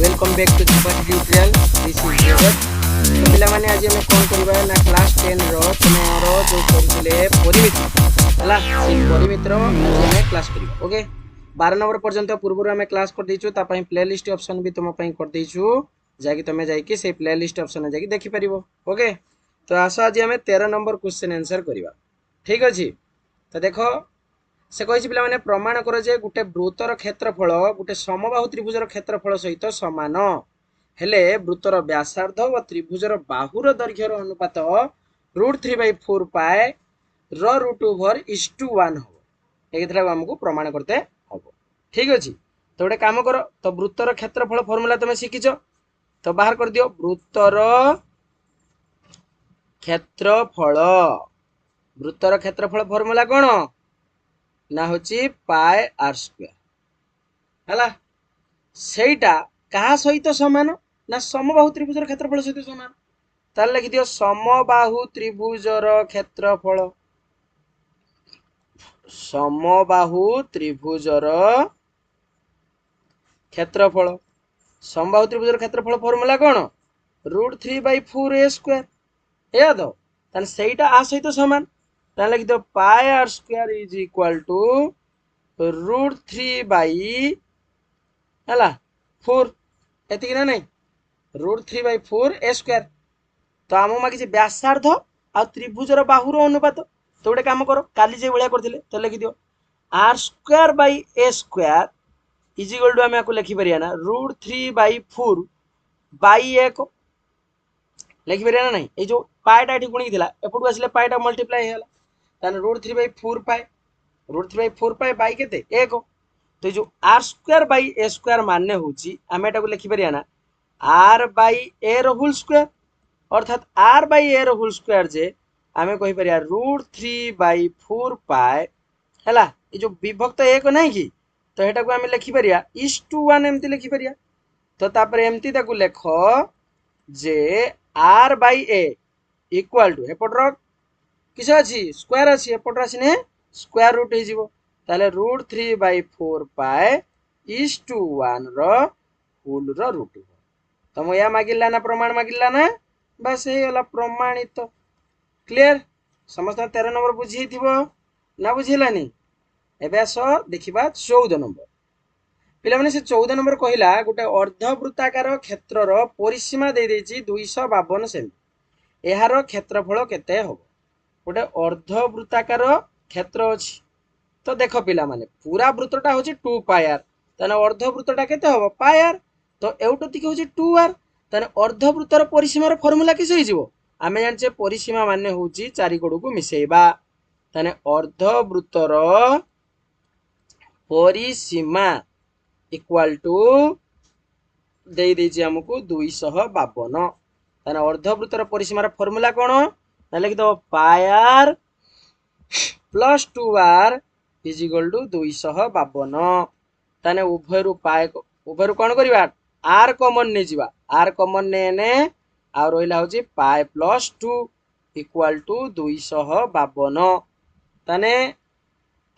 Welcome back to Deepak tutorial this is Jagat. तो पिला माने आज हम कोन करबा ना क्लास 10 रो तुमरो जो करथिले परिमिति हला से परिमिति रो आज हम क्लास करियो। ओके 12 नंबर पर्यंत पूर्व हम क्लास कर देछु ता पई प्लेलिस्ट ऑप्शन भी तुम पई कर देछु जाकी तमे जाई कि से प्लेलिस्ट ऑप्शन जाकी देखि परिबो। ओके तो आसो आज हम 13 नंबर क्वेश्चन आंसर करिबा। ठीक अछि तो देखो से कही पे मैंने प्रमाण कर जे गोटे वृत्तर क्षेत्रफल गोटे समबाहु त्रिभुजर क्षेत्रफल सहित सामान हेले वृत्तर व्यासार्ध व त्रिभुजर बाहुर दैर्घ्यर अनुपात √3/4 पाए √2/1 हम ये आमको प्रमाण करते हम। ठीक अच्छे तो गोटे कम कर तो वृत्तर क्षेत्रफल फर्मूला तुम शिखिच तो बाहर कर दियो वृत्तर क्षेत्रफल। वृत्तर क्षेत्रफल फर्मूला कौन ना होची पाए आर स्क्वायर हला सेटा कहा सहित समान ना समबाहु त्रिभुजर क्षेत्रफल सहित समान ताल लिखि दियो समबाहु त्रिभुजर क्षेत्रफल। समबाहु त्रिभुजर क्षेत्रफल समबाहु त्रिभुजर क्षेत्रफल फॉर्मूला कौन √3/4a² या तो तान सेटा आ सहित समान तान लिखि दियो pi R square is equal to √3/4 एति ना नहीं √3/4a² तो आम मागिचे व्यासार्ध आ त्रिभुजर बाहुर अनुपात तो गोटे काम करो काली जे भलिया करथिले तो लिखि दियो r²/a² इज इक्वल टू आम लिखि परिया ना √3/4/1 लिखि परिया ना नहीं ए जो पाएटा एठी गुणी थिला एपटू आसिले पाएटा मल्टीप्लाई होला ताने √3/4 पाए √3/4 पाए बाई केते 1 तो जो r²/a² माने होची आमे एटा को लिखि परिया ना r/a रो होल स्क्वायर अर्थात r/a रो होल स्क्वायर जे आमे कहि परिया √3/4 पाए हला ए जो विभक्त 1 नाही की तो हेटा को आमे लिखि परिया (1) एमती लिखि परिया तो तापर एमती ताकू लेखो जे r/a इक्वल टू एपटर किस अछि स्क्वायर अछि एपटर आसिने स्क्वायर रूट हे जिवो ताले √3/4 पाए (1) रो होल रो रूट तुम या मागिला ना प्रमाण मागिला ना बस हे होला प्रमाणित। क्लियर समस्त 13 नंबर बुझी थिबो ना बुझिलानी एबे आसो देखिबा 14 नंबर पिला माने से 14 नंबर कहिला गोटे अर्धवृत्ताकार क्षेत्रर परिसीमा दे देछि 252 सेमी एहार क्षेत्रफल केते हो गोटे अर्धवृत्ताकार क्षेत्र अछि तो देखो पिला माने पूरा वृत्तटा होछि 2 पायर तने अर्धवृत्तटा केते हो पायर तो एउटोतिक होछि 2r तने अर्धवृत्तर परिसीमार फॉर्मूला किस होई जिवो आमे जानचे परिसीमा माने होछि चारि कोड को मिसेइबा तने अर्धवृत्तर परिसीमा इक्वल टू दे देछि हमकु 252 तने अर्धवृत्तर परिसीमार फॉर्मूला कोन ना लिखि दो pi r plus 2r is equal to 252 ताने उभयरु पाए उभयरु कोन करिबा r कॉमन ने जिबा r कॉमन ने आ रोइला होची पाए प्लस 2 इक्वल टू 252 ताने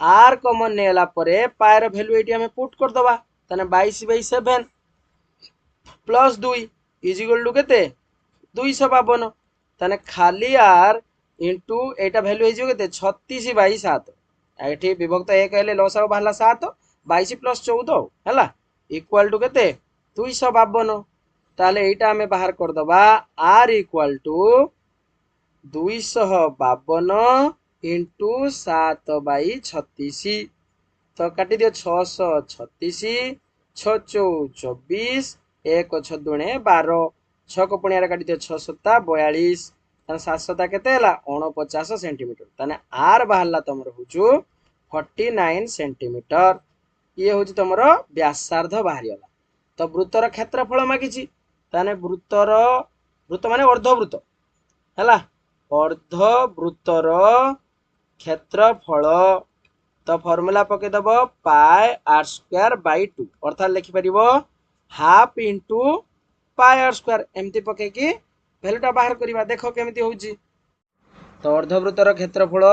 r कॉमन नेला परे पाए रो वैल्यू एटी हमें पुट कर दबा ताने 22/7 प्लस 2 इज इक्वल टू केते 252 ताने खाली r इंटू एटा वैल्यू हे केते 36/7 एठी विभक्त 1 हेले लसाव बाहला 7 22 प्लस 14 हला इक्वल टू केते 252 ताले एटा हमें बाहर कर दबा r इक्वल टू 252 इंटू 7/36 तो काटी दियो 636 6 24 1 6 दुणे 12 6 को पुनिया काटी दियो 6 7 42 ताने 7 7 केते हला 49 सेंटीमीटर ताने r बाहरला तमरो हुजु 49 सेंटीमीटर ये होची तमरो व्यासार्ध बाहरियला तो वृत्तर क्षेत्रफल मागिची ताने वृत्त माने अर्धवृत्त हला अर्धवृत्तर क्षेत्रफल तो फॉर्मूला पके दबो पाए r²/2 अर्थात लिखि परिबो हाफ इंटू पाए r² एमती पके की वैल्यूटा बाहर करिबा देखो केमिति होउची तो अर्धवृत्तर क्षेत्रफल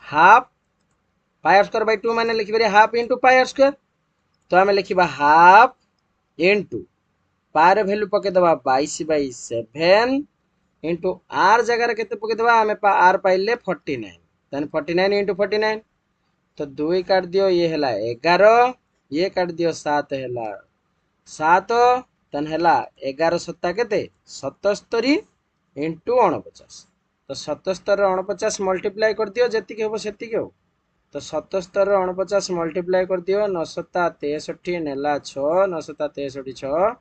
हाफ पाए r² / 2 माने लिखि परिया हाफ इंटू पाए r² तो आम लिखा हाफ इंटू पार भैल्यू पकईदे 22/7 इंटू आर जगार के पकईदे आम आर पाइले 49 देन 49 इंटू 49 तो 2 काट दियो ये है 11 ये काट दियो 7 है 7 तेन है 11 7 के 77 इंटू 49 तो 77 49 मल्टीप्लाई कर दियो जी हम से हो तो 77 49 मल्टीप्लाई कर दियो 9 7 63 नेला 6 9 7 63 6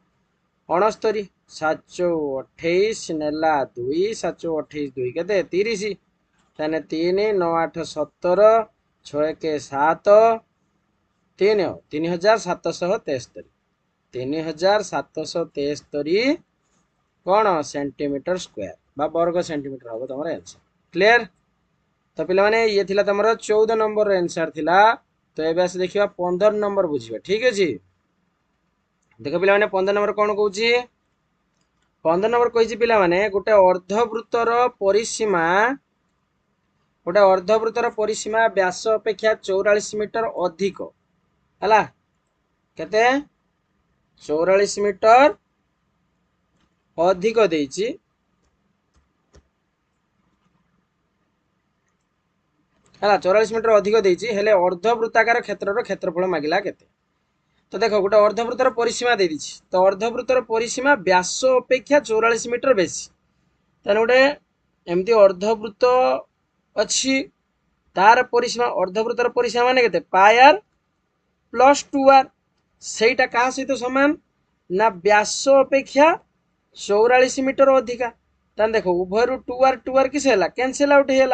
69 7 28 नेला 2 7 28 2 के 30 तेने 3 9 8 17 6 1 7 3 3773 3773 कौन सेंटीमीटर स्क्वायर बा वर्ग सेंटीमीटर हम तुम आंसर क्लियर। तो पे ये थिला तुम 14 नंबर आंसर थिला। तो ये आस देखा 15 नंबर बुझे ठीक अच्छे देख पे 15 नंबर कौन कौन 15 नंबर कही पे गोटे अर्धवृत्तर परिसीमा गोटे अर्धवृत्तर परिसीमा व्यास अपेक्षा 44 मीटर अधिक है केते 44 मीटर अधिक देइछि है 44 मीटर अधिक देइछि हेले अर्धवृत्ताकार क्षेत्रर क्षेत्रफल मागिला केते। तो देख गोटे अर्धवृत्तर परिसीमा दे दीछि तो अर्धवृत्तर परिसीमा व्यास अपेक्षा 44 मीटर बेसी तेन गोटे एमती अर्धवृत्त अच्छी तार परिसीमा अर्धवृत्तर परिसीमा माने केते पाई आर प्लस 2r सेटा क्या सहित समान ना व्यास अपेक्षा 44 मीटर अधिका तान देखो उभय 2r किसे कैंसल आउट है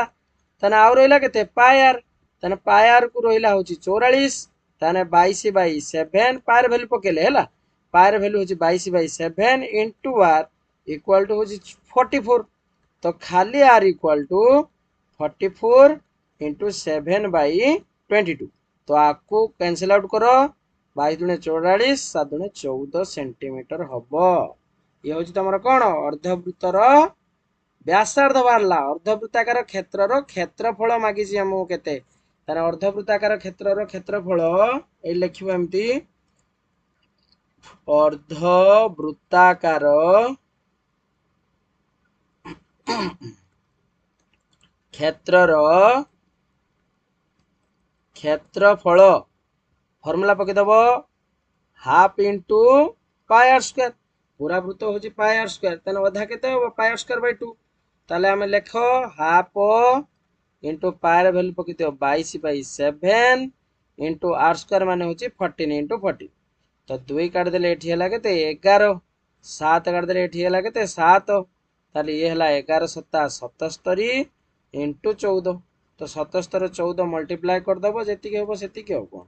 ताने आउ रहा के पाई आर ताने पाई आर को रहा हूँ 44 ताने 22/7 पायर भैल्यू पकेले है पायर भैल्यू हूँ 22/7 इंटू आर इक्वाल टू हूँ 44 तो खाली आर इक्वाल टू 44 इंटू 7/22 तो आपको कैंसल आउट करो 22 दूने 44 7 दूने 14 सेंटीमीटर हम ये हूँ तुम कौन अर्धवृत्तर व्यासार्ध बाहर अर्धवृत्ताकार क्षेत्रर क्षेत्रफल मागिଛି आमको केते तार अर्धवृत्ताकार क्षेत्रर क्षेत्रफल ये लिखिबो एमती अर्धवृत्ताकार क्षेत्रर क्षेत्रफल फॉर्मूला पकईदब half into pi R square पूरा वृत्त हूँ पाई आर स्क्वायर तेना अधा के पाई आर स्क्वायर बै 2 ताले आम लेख हाफ इंटू पायर भैल्यू पकई 22/7 इंटू आर स्क्वायर मान हूँ 14 इंटू 14 तो 2 काटदेले ये के 11 7 काटदेले ये के 7 ताले ये 11 7 77 इंटू 14 तो 77 14 मल्टीप्लाई करदेव जी हम से हो कौन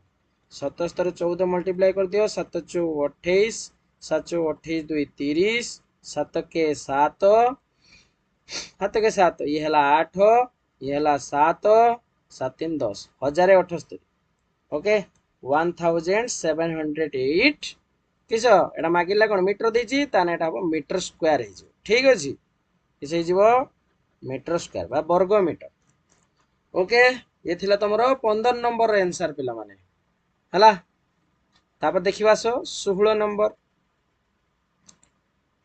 77 14 मल्टीप्लाई कर दियो 7 चौ 28 7 चौ 28 2 30 7 के 7 7 के 7 ये है 8 ये है 7 7 3 10 1078 ओके 1708 किस एटा मागिला कौन मीटर देछि ताने एटा हम मीटर स्क्वायर है ठीक अछि किस है मीटर स्क्वायर बा वर्ग मीटर ओके ये थिला तमरो 15 नंबर आंसर पिला माने हला तापर देखिबा 16 नंबर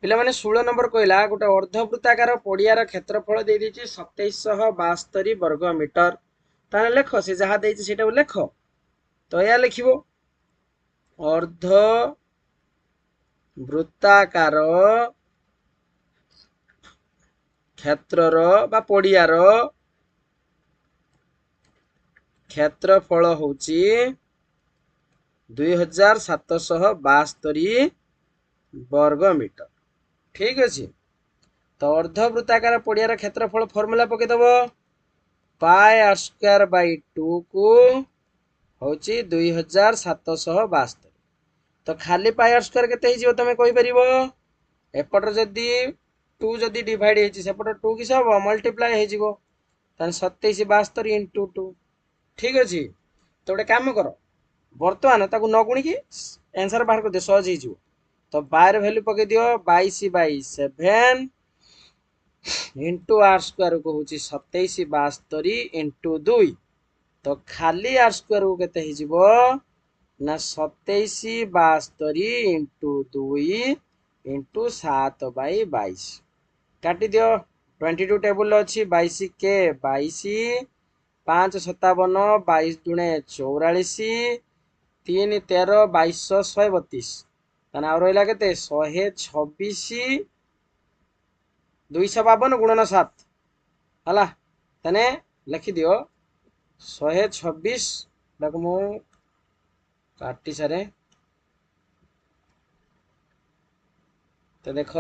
पिला माने 16 नंबर कहला गोटे अर्धवृत्ताकार पड़ियार क्षेत्रफल दे देछि 2772 वर्ग मीटर ताने लेख से जहा देछि सेटा लेख तो या लिखिबो अर्धवृत्ताकार क्षेत्रर बा पड़ियार क्षेत्रफल होची 2772 वर्ग मीटर ठीक अच्छे। तो अर्धवृत्ताकार पड़ियार क्षेत्रफल फॉर्मूला पकईदब पाई आर स्क्वायर बै 2 को हूँ 2772 तो खाली पाई आर स्क्वायर केते तुम कहीपर एपटर जदि 2 जदि डिवाइड होपट 2 किस हम मल्टीप्लाई हो 2772 इंटू 2 ठीक अच्छे। तो गोटे कम कर बर्तमान ताकू न गुणिकी आंसर बाहर कर दियो सहज हो तो बायर भैल्यू पकई दियो 22/7 इंटू आर स्क्वायर को हूँ 2772 इंटू 2 तो खाली आर स्क्वायर को केते 2772 ना 2772 इंटू 2 इंटू 7/22 काटी दियो 22 टेबुल अच्छी 22 के 22 5 57 22 दुणे 44 3 13 22 132 ताने आ रहा के 126 252 गुणन 7 है ताने लिखि दियो 126 मु काटी सारे तो देख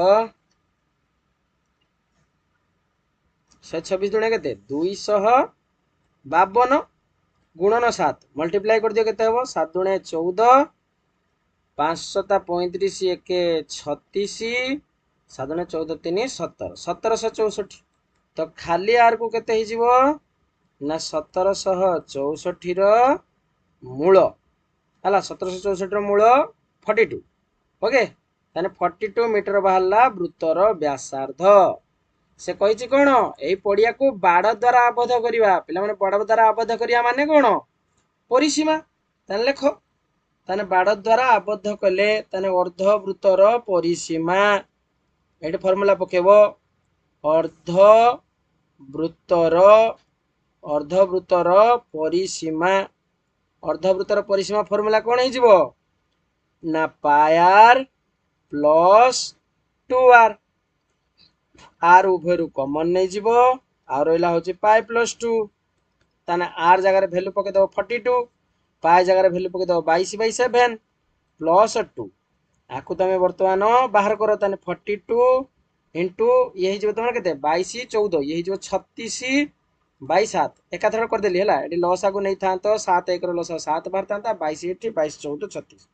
126 दुणे के 252 गुणन 7 मल्टीप्लाई कर दियो के 7 दुणे 14 5 7 35 1 36 7 दुणे 14 3 17 1764 तो खाली आर को केते हिजिवो ना 1764 मूल है 1764 मूल 42 ओके ताने 42 मीटर बाहरला वृत्तर व्यासार्ध से कही कौन यही पड़िया को बाड़ द्वारा आबद्ध करवा पे बाड़ द्वारा आबद्ध करवा माने कौन परिसीमा ताने लेख ताने बाड़ द्वारा आबद्ध कले ताने अर्धवृत्तर परिसीमा ये फर्मूला पकेब अर्धवृत्तर अर्धवृत्तर परिसीमा अर्धवृत्तर परिसीमा फर्मूला कौन हो ना पायार प्लस 2r आर उभय कमन नहीं जीव आ रहा हूँ पाए प्लस 2 ताने आर जगह भैल्यू पकईदेव 42 पाए जगह भैल्यू पकईदेव 22/7 प्लस 2 आपको तुम बर्तमान बाहर कर ताने 42 इंटू ये तुम के 22 14 ये 36/7 एकाथर करदेली है ये लसा को नहीं था 7 1 लसा 7 बाहर था 22 ये 22 14 36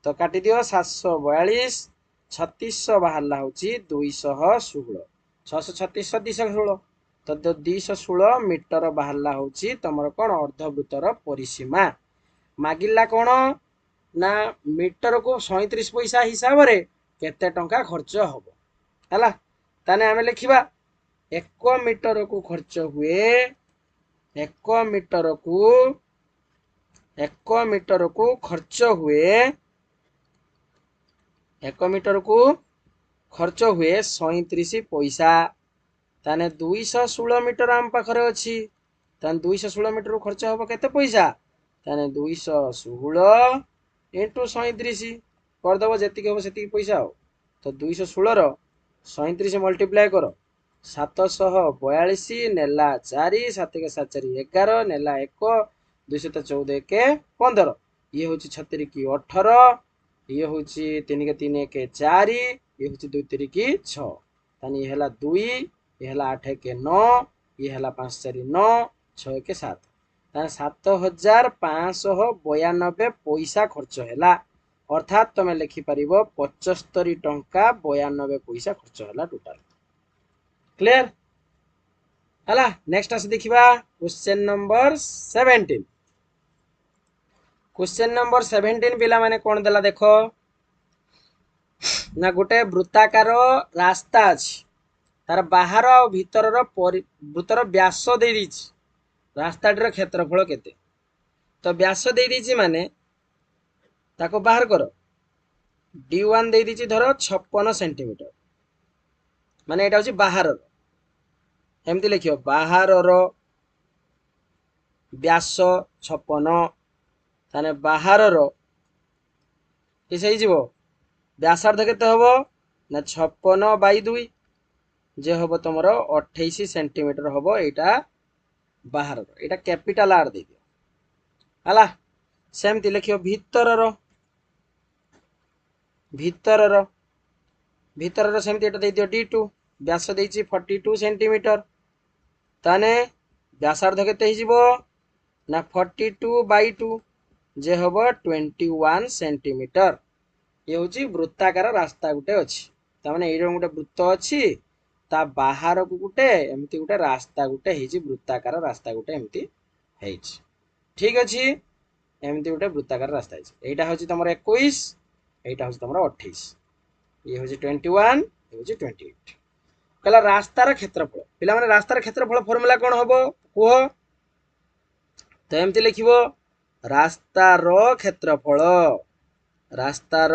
तो काटी दियो 742 36 बाहर हूँ 216 636 216 तो 216 मीटर बाहर हूँ तुम कौन अर्धवृत्तर परिसीमा मागिला कौन ना मीटर को 37 पैसा हिसाब से केते टंका खर्च हम है ताने आमे लिखिबा 1 मीटर को खर्च हुए 1 मीटर को खर्च हुए 1 मीटर को खर्च हुए 37 पैसा ताने 216 मीटर आम पाखरे अच्छी ताने 216 मीटर को खर्च हम केते पैसा ताने 216 इंटू 37 करदेव जी हम से पैसा हो तो 216 37 मल्टीप्लाई कर 742 नेला 4 7 के 7 4 11 नेला 1 214 1 15 ये हूँ 36 की 18 ये हूँ 3 के 3 1 4 ये हूँ 2 3 की 6 तानी ये है 2 ये है 8 के 9 ये है 5 4 9 6 के 7 ताने 7592 पैसा खर्च है अर्थात तुम लिखिपर 75 टंका 92 पैसा खर्च है टोटाल क्लियर है नेक्स्ट आस देखा क्वेश्चन नंबर 17 क्वेश्चन नंबर 17 पिला माने कौन देला देख ना गोटे वृत्ताकार रास्ता अच्छी तार बाहर और भीतर वृत्तर व्यास दे रास्ताटर क्षेत्रफल केते तो व्यास दे माने ताको बाहर कर D1 दे दीची धर 56 सेंटीमीटर माने एटा होची बाहर एमती लिखियो बाहर व्यास 56 ताने बाहर किस हो व्यासार्ध केते हबो ना 56/2 जे हबो तुमरो 28 सेंटीमीटर हबो एटा बाहर एटा कैपिटल आर दे दियो हला सेमती लिखियो भीतर सेमती एटा दे दियो D2 व्यास देछि 42 सेंटीमीटर ताने व्यासार्ध केते हिजिबो ना 42/2 जे हबो 21 सेंटीमीटर ये हूँ वृत्ताकार रास्ता गोटे अच्छी ताने ये गोटे वृत्त अच्छी ता बाहर को गोटे एमती गोटे रास्ता गोटे वृत्ताकार रास्ता गोटे एमती ठीक अच्छे एमती गोटे वृत्ताकार रास्ता यहाँ हूँ तुम 21 यहाँ हूँ तुम 28 ये हूँ 21 ये हूँ 28 कहला रास्तार क्षेत्रफल पिला माने रास्तार क्षेत्रफल फर्मूला कौन हम कह तो एमती लिखिबो रास्तार क्षेत्रफल रास्तार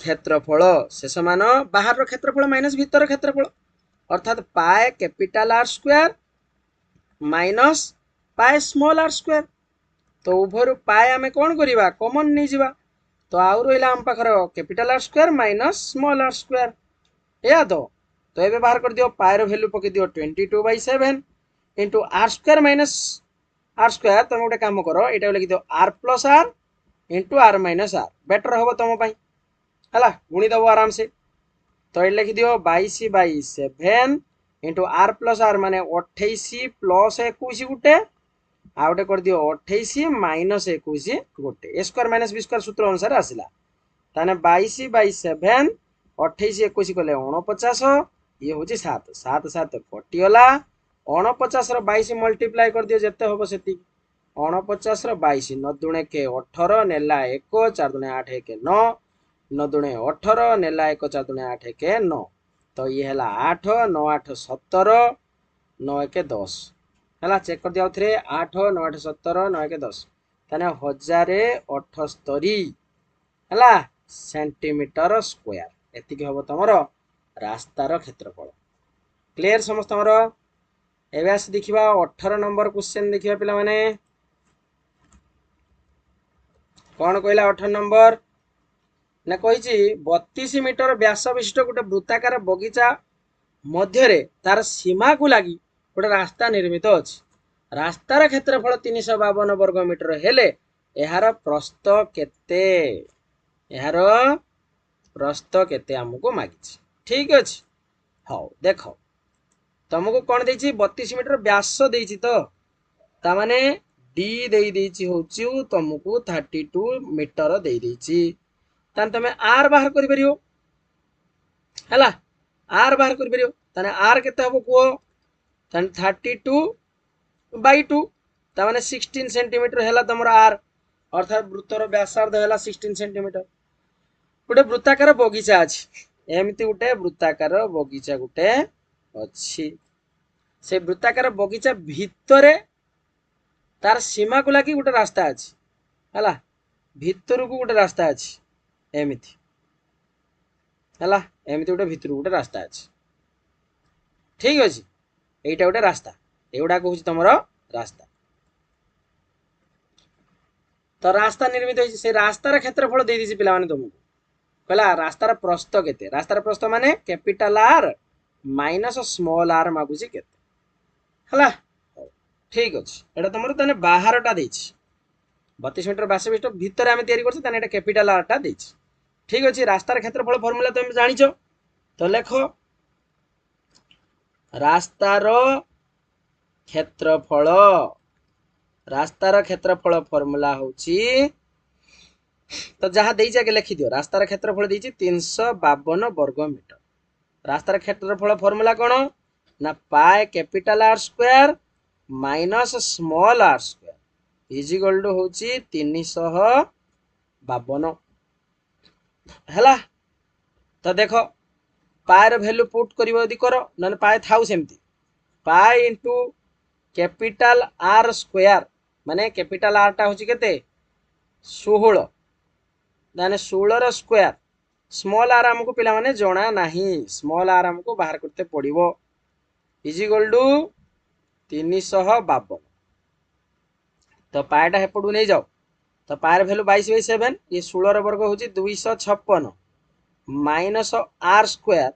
क्षेत्रफल शेष मान बाहर क्षेत्रफल माइनस भीतर क्षेत्रफल अर्थात pi capital R square minus pi small R square तो उभर पाए आम कौन करवा कॉमन नहीं जावा तो आउ रहा आम पाखर capital R square minus small R square या तो ये बाहर कर दियो पाए भैल्यू पकई दियो 22/7 into R square minus R square तुम गोटे कम कर ये लिखि दियो R plus R into R minus R बेटर हम तुम है गुणी दब आराम से तो ये लिखि दियो 22/7 इंटू आर प्लस आर माने 28 प्लस 21 गुटे आ गोटे कर दियो 28 माइनस 21 गोटे ए स्क्वायर माइनस बी स्क्वायर सूत्र अनुसार आसला ताने 22/7 28 21 कले 49 ये हूँ 7 7 7 कटिगला 49 22 मल्टीप्लाए कर दियो जिते हम से 49 22 9 दूणे के 18 नेला 1 4 दूणे 8 1 9 9 दूणे 18 नेला 1 4 दूणे 8 1 9 तो ये है 8 9 8 17 9 1 10 है चेक कर दिया थे 8 9 8 17 9 1 10 ताने 1078 है सेंटीमीटर स्क्वायर एति हम तुम रास्तार क्षेत्रफल क्लियर समस्त एवं आस देखा 18 नंबर क्वेश्चन देखा पिला माने कौन कहला 18 नंबर ना कही 32 मीटर व्यास विशिष्ट गोटे वृत्ताकार बगीचा मध्य तार सीमा को लगी गोटे रास्ता निर्मित अच्छी रास्तार क्षेत्रफल 352 वर्ग मीटर हेले यार प्रस्थ केते यार प्रस्थ केते आमको मागिछि ठीक अच्छे हाँ देख तुमको कौन दे 32 मीटर व्यास देछि तो तामाने डी दे हूँ तुमको 32 मीटर दे ताने तमे आर बाहर करि परियो हैला आर बाहर करि परियो ताने आर केते हबो को ताने 32/2 तामाने 16 सेंटीमीटर हैला तमरा आर अर्थात वृत्तर व्यासार्ध हैला 16 सेंटीमीटर गोटे वृत्ताकार बगीचा अछि एमती गोटे वृत्ताकार बगीचा गोटे अच्छी से वृत्ताकार बगीचा भितर तार सीमा को लगी गोटे रास्ता अच्छी है भितर को गोटे रास्ता अच्छी एमती है एमती गोटे भितर गोटे रास्ता अच्छी ठीक अच्छे यहीटा गोटे रास्ता एगुड़ा हूँ तुम रास्ता तो रास्ता निर्मित हो से रास्तार क्षेत्रफल दे दी पिला माने तुमको कहला रास्तार प्रस्थ केते रास्तार प्रस्थ माने capital R minus small R मागुची केते हला ठीक अच्छे एटा तुम ताने बाहरटा देछि 32 मीटर 22 मीटर भितर आम तैयारी करछे ताने एटा कैपिटल आरटा देछि ठीक अच्छे रास्तार क्षेत्रफल फॉर्मूला तुम जानिछ तो लेख रास्तार क्षेत्रफल रास्तार क्षेत्रफल फॉर्मूला होची तो जहाँ दे आगे लिखि दियो रास्तार क्षेत्रफल देछि 352 वर्ग मीटर रास्तार क्षेत्रफल फॉर्मूला कौन ना pi capital R square minus small R square is equal to होची 352 हैला तो देखो पाए भैल्यू पुट करिवो यदि करो न पाए थाउ सेमती pi into capital R square माने कैपिटल आर टा होची केते 16 माने 16 स्क्वायर स्मॉल आर हमको पिला माने जणा नाही स्मॉल आर हमको बाहर करते पड़िबो इज इक्वल टू 352 तो पाएटा हेपटू नहीं जाओ तो पाएर भैल्यू 22/7 ये 16 वर्ग होची 256 minus R square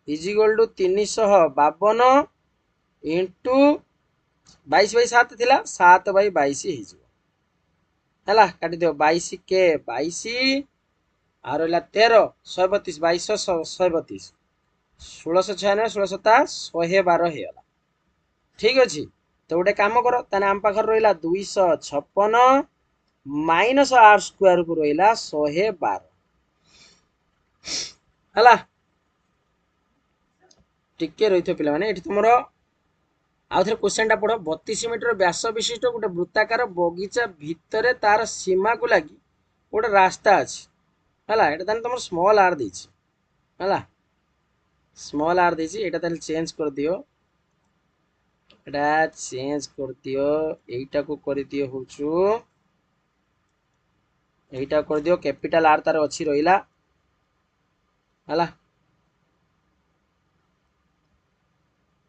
is equal to 352 into 22/7 थिला 7/22 है काटी दियो 22 के 22 आर 13 132 22 132 1696 16 112 ठीक अच्छे तो गोटे कम कर ताने आम पाखर रहा 256 माइनस आर स्क्वायर को रहा 112 है टिके रही पिला माने एठी तुमरो आउ थे क्वेश्चन पढ़ 32 मीटर व्यास विशिष्ट गोटे वृत्ताकार बगीचा भितर तार सीमा को लगी गोटे रास्ता अच्छी है तुम स्मॉल आर दे स्मॉल आर दे चेंज कर दियो एटा चेंज कर दियो एटा को कर दियो होचु एटा कर दियो कैपिटल आर तार अछि रहिला हला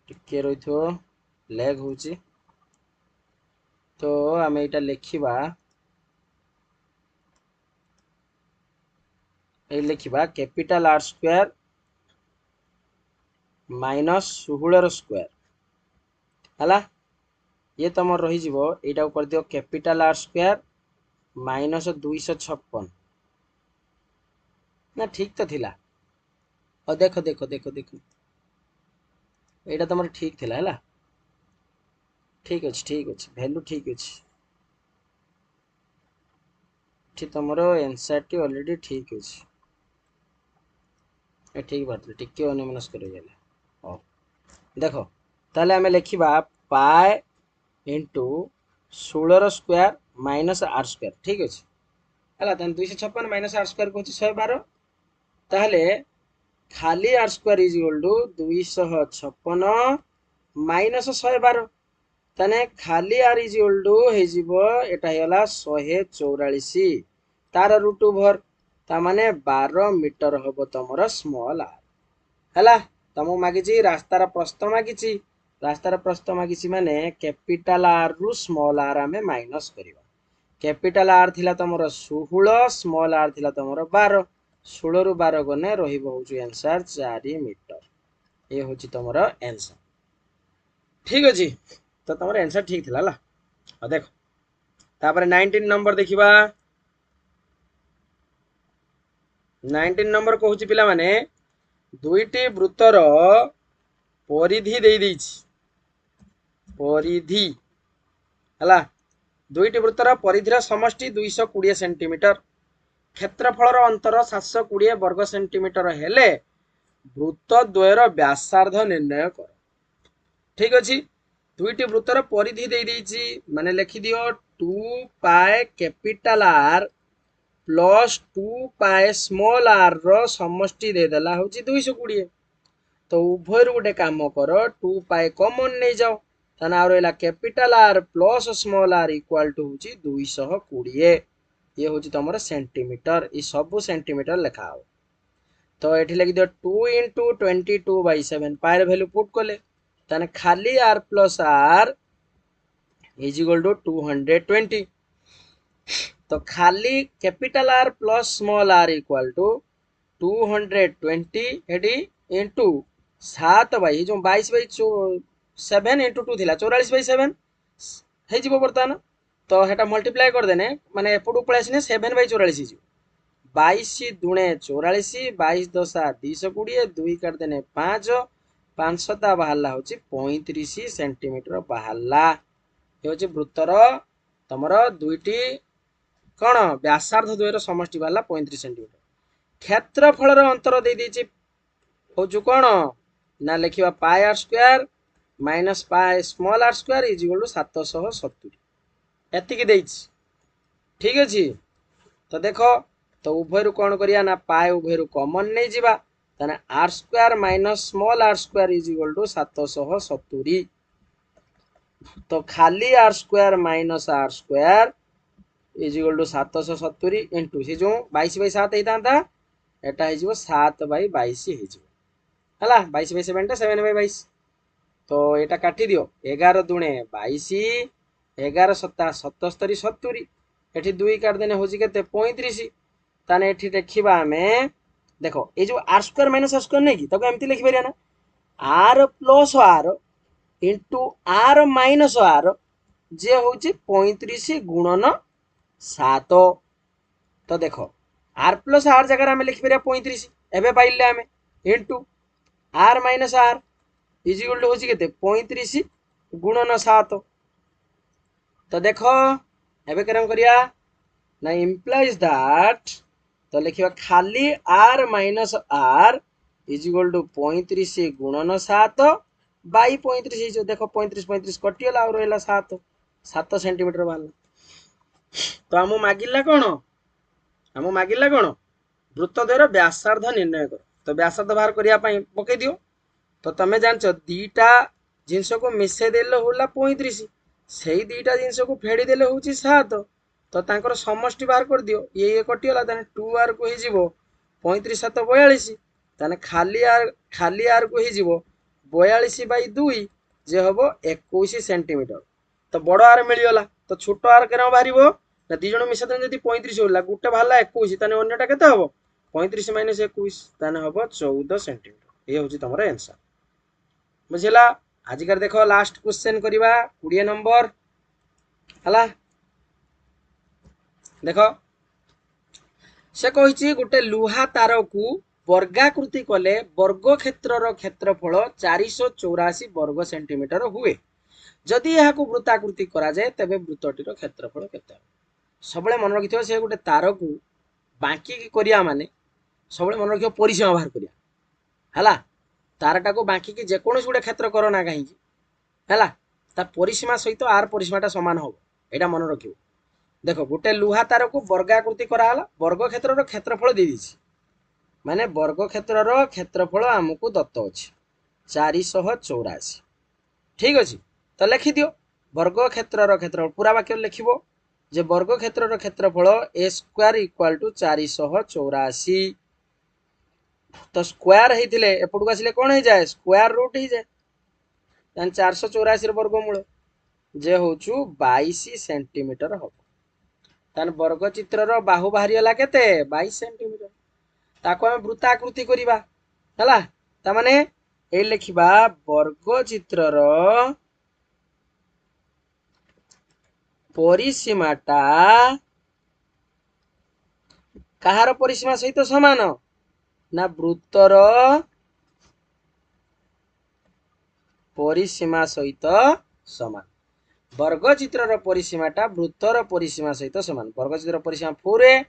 टिके रहिथो लैग होची तो आमे एटा लिखिबा ए लिखिबा कैपिटल आर स्क्वायर माइनस 16 रो स्क्वायर हला ये तुम रही एटा कर दियो कैपिटल आर स्क्वायर माइनस 256 ना ठीक तो थिला और देखो देखो देखो देखो एटा तुम ठीक थिला हला ठीक अछि वैल्यू ठीक अछि ठीक तुमरो आंसर टी ऑलरेडी ठीक अछि ए ठीक बात टिके अन्यमनस करे गेले ओ देखो ताले हमें लिखिबा pi into 16 square minus R square ठीक अछि हला तन 256 माइनस आर स्क्वायर को 112 ताले खाली R square is equal to 256 minus 112 तने खाली आर इज इक्वल टू हे जिवो एटा हेला 144 तार रूट ओवर ता माने 12 मीटर होबो तमरो स्मॉल आर हला तमो मागिची रास्तार प्रस्थ मागिची माने कैपिटल आर रु स्मॉल आर आमे माइनस करिवा कैपिटल आर थिला तमरो 16 स्मॉल आर थिला तमरो 12 16 रु 12 गने रहिबो होची आंसर 4 मीटर ये होची तमरो आंसर ठीक अछि तो तमरो आंसर ठीक थिला ला आ देखो तापर 19 नंबर देखिबा 19 नंबर कहूची पिला माने दुईटी वृत्तर परिधि दे देछि परिधि हला दुईटी वृत्तर परिधिर समष्टि 220 सेंटीमीटर क्षेत्रफल अंतर 720 वर्ग सेंटीमीटर हेले वृत्त द्वयर व्यासार्ध निर्णय कर ठीक अछि दुईटी वृत्तर परिधि दे देछि माने लिखि दियो 2 pi capital R plus 2 pi small R रो समष्टि दे देला होची 220 तो उभय गोटे काम कर 2 पाई कॉमन नहीं जाओ ताना आ रहला capital R plus small R equal to होची 220 ये होची तमरो सेंटीमीटर ई सब सेंटीमीटर लिखा हो तो एठी लिखि दियो 2 into 22/7 पाई वैल्यू पुट करले ताने खाली R plus R is equal to 220 तो खाली capital R plus small R equal to 220 एडी इंटू 7 बाई जो 22/7 इंटू 2 थिला 44/7 हे जिवो बर्तमान तो हेटा मल्टीप्लाई कर देने माने एपडू पळे आसिने 7/44 जिवो 22 दुणे 44 22 दशा 220 2 काट देने 5 500 बाहरला होची 35 सेंटीमीटर बाहरला हे होची वृत्तर तमरो दुईटी कौन व्यासार्ध द्वयर समष्टि वाला 35 सेंटीमीटर क्षेत्रफल अंतर दे देछि होजु कौन ना लिखिबा pi R square minus pi small R square is equal to 770 एतिकी देछि ठीक अछि तो देखो तो उभय रु कौन करिया ना पाई उभय रु कॉमन नहीं जिबा तने R square minus small R square is equal to 770 तो खाली R square minus R square is equal to 770 into से जो 22/7 हेतांता एटा हे जिवो 7/22 हे जिवो हला 22/7 टा 7/22 तो एटा काटी दियो 11 दुणे 22 11 7 77 70 एठी 2 काट देने होजी केते 35 ताने एठी देखिबा हमें देखो ए जो R square minus R square नै की तको एम्ति लिखि परिया ना R plus R into R minus R जे होची 35 गुणन 7 तो देखो आर प्लस आर जगह आम लिखि 35 एबे पाइले आम into R minus R is equal to होची केते 35 गुणन 7 तो देखो एबे करम करिया ना इंप्लाइज दैट तो लिखिबा खाली R minus R is equal to 35 गुणन 7 बाई 35 जो देखो 35 35 कटियला और रहला 7 7 सेंटीमीटर बाहरला तो आम मागिला कौन वृत्त द्वयर व्यासार्ध निर्णय कर तो व्यासार्ध बाहर करिया पई पके दियो तो तमे जानछ दीटा जिनस को मिसेई देले होला 35 सेई दीटा जिनस को फेड़ी देले होउची 7 तो तांकर समष्टि बाहर कर दियो ये कटिगला ताने 2r को ही जीवो 35 7 42 ताने खाली आर को ही जीवो 42/2 जे हबो 21 सेंटीमीटर तो बड़ आर मिलगला तो छोट आर केना बाहरिबो ना दी जण मिसा जदी 35 होला गुटे बाहरला 21 ताने अन्यटा केते हबो 35 - 21 ताने हबो 14 सेंटीमीटर ये होची तमरो आंसर बुझिला आज कर देखो लास्ट क्वेश्चन करबा 20 नंबर हला देखो से कहिछि गुटे लुहा तार को वर्गाकृति कले वर्ग क्षेत्रर क्षेत्रफल 484 वर्ग सेंटीमीटर हुए जदि यह वृत्ताकृति करा जाए तबे वृत्तटीर क्षेत्रफल केते सब मन रखिथियो से गुटे तार को बांकी करिया माने सब मन रखियो परिसीमा बाहर करिया हला तारटा को बांकी की जेकोसी गुटे क्षेत्र करो ना कहीं हला ता परिसीमा सहित आर परिसीमाटा समान हो एटा मन रखियो देखो गोटे लुहा तार को वर्गाकृति कराला वर्ग क्षेत्र क्षेत्रफल दे दीची माने वर्ग क्षेत्र क्षेत्रफल आमको दत्त अछि 484 ठीक अछि तो लिखि दियो वर्ग क्षेत्र क्षेत्रफल पूरा वाक्य लिखिबो जे वर्ग क्षेत्र क्षेत्रफल a² = 484 तो स्क्वायर हेतिले एपटू आसिले कोन हे जाए स्क्वायर रूट ही जाए तान 484 वर्गमूल जे होचु 22 सेंटीमीटर हो तान वर्ग चित्रर बाहु बाहरी होला केते 22 सेंटीमीटर ताको हम वृत्ताकृति करिबा हला ता माने ए लिखिबा वर्ग चित्रर परिसीमाटा कहार परिसीमा सहित समान ना वृत्तर परिसीमा सहित समान वर्ग चित्रर परिसीमाटा वृत्तर परिसीमा सहित समान वर्ग चित्र परिसीमा 4 है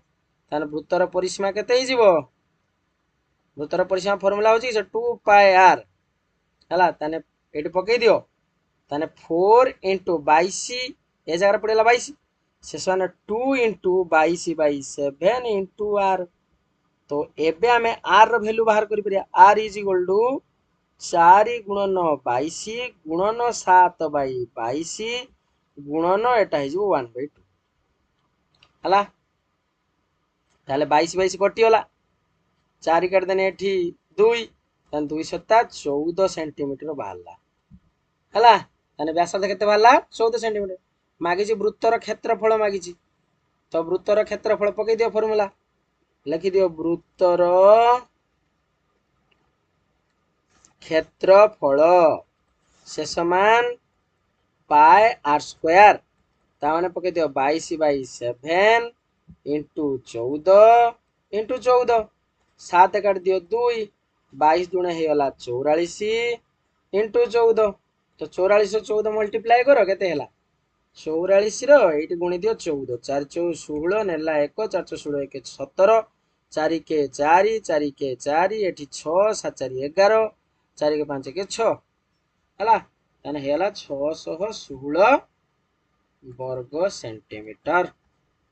तान वृत्तर परिसीमा केते ही जीवो वृत्तर परिसीमा फार्मूला होची 2 पाई r हला ताने एटी पकई दियो ताने 4 * 22 ए जगह पड़ेला 22 शेषन 2 * 22/7 * r तो एबे हमें r रो वैल्यू बाहर करि परिया r = 4 × 9 22 गुणन 7/22 गुणन एटा हे जो 1/2 हला ताले 22 कटि होला 4 काट देने एठी 2 तन 2 7 14 सेंटीमीटर बाहरला हला तने व्यासार्ध केते बाहरला 14 सेंटीमीटर मागिची वृत्तर क्षेत्रफल मागिची तो वृत्तर क्षेत्रफल पकई दियो फार्मूला लिखि दियो वृत्तर क्षेत्रफल से समान पाई r² ता माने पकई दियो 22/7 * 14 * 14 7 काट दियो 2 22 दुणे हे होला 44 * 14 तो 44 * 14 मल्टीप्लाई करो केते होला 44 रो एटी गुणी दियो 14 4 4 16 नेला 1 4 16 1 17 4 के 4 4 के 4 एठी 6 7 4 11 4 के 5 के 6 हला ताने हेला 616 वर्ग सेंटीमीटर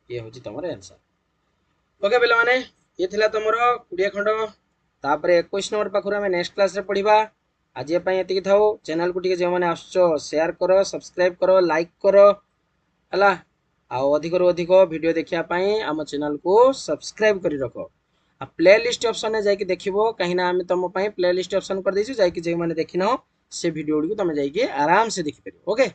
ये होची तमर आंसर ओके बेला माने ये थिला तमरो 20 खंड तापर 21 नंबर पाखुर हमें नेक्स्ट क्लास रे पढिबा आज ये पई एतिकी थाओ चैनल को टिके जे माने आछो शेयर करो सब्सक्राइब करो लाइक करो हला आ अधिक रो अधिक वीडियो देखिया पई हम चैनल को सब्सक्राइब करि रखो आ प्लेलिस्ट ऑप्शन में जाई कि देखिबो कहिना हम तम पई प्लेलिस्ट ऑप्शन कर देछु जाई कि जे माने देखिनो से वीडियो को तमे जाई कि आराम से देखि परिबो ओके।